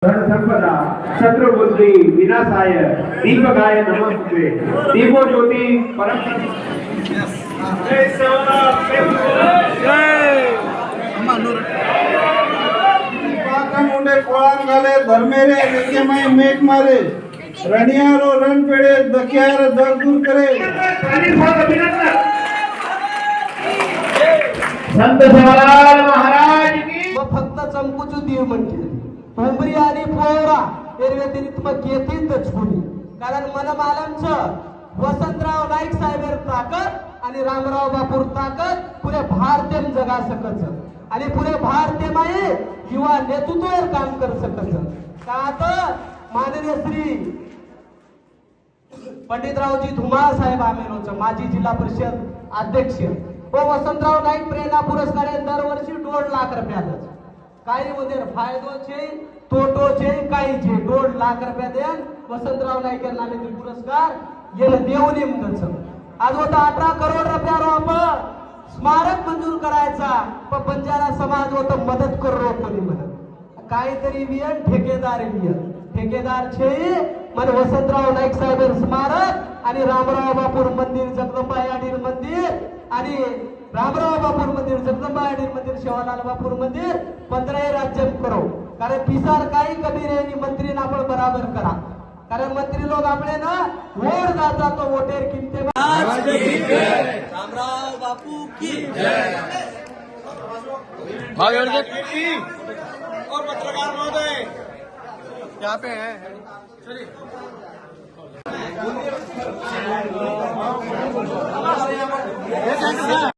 संपदा शत्रुबुद्धि विनाशाय दीपकाय नमस्ते दीपो ज्योति परम मुंडे कोळान घाले धर्मेरे लेकेमाई मेट मारे रनियारो रण पेड़े दखियार दर दूर करे संत सेवालाल महाराज की फक्त चमकुचू देव म्हणते उमरी आणि पोवरा व्यतिरिक्त मग येतीलच कोणी कारण मनमालमचं वसंतराव नाईक साहेब ताकद आणि रामराव बापूर ताकद पुरे भारतीय जगा सकच आणि पुरे भारतीय माये युवा नेतृत्वावर काम कर सकच का आता माननीय श्री पंडितरावजी धुमाळ साहेब आमेरोचं माजी जिल्हा परिषद अध्यक्ष व वसंतराव नाईक प्रेरणा पुरस्कार दरवर्षी 2 लाख रुपयाच काही मध्ये फायदोचे तोटोचे काहीचे 2 लाख रुपया देन वसंतराव नाईक यांना पुरस्कार गेलं देऊन म्हणच आज होता 18 करोड रुपयावर आपण स्मारक मंजूर करायचा पण बंजारा समाज होता मदत करू कोणी म्हणत काहीतरी वियन ठेकेदार वियन ठेकेदार छे मन वसंतराव नाईक साहेब स्मारक आणि रामराव बापूर मंदिर जगदंबा याडीर मंदिर आणि रामराव बापूर मंदिर जगदंबा याडीर मंदिर शिवालाल बापूर मंदिर 15 राज्य करो कारण पिसार काही कमी रेनी मंत्री आपण बराबर करा कारण मंत्री लोग आपले ना वोट जाता तो वोटेर किमते रामराव बापू की जय और पत्रकार महोदय यहाँ पे है चलिए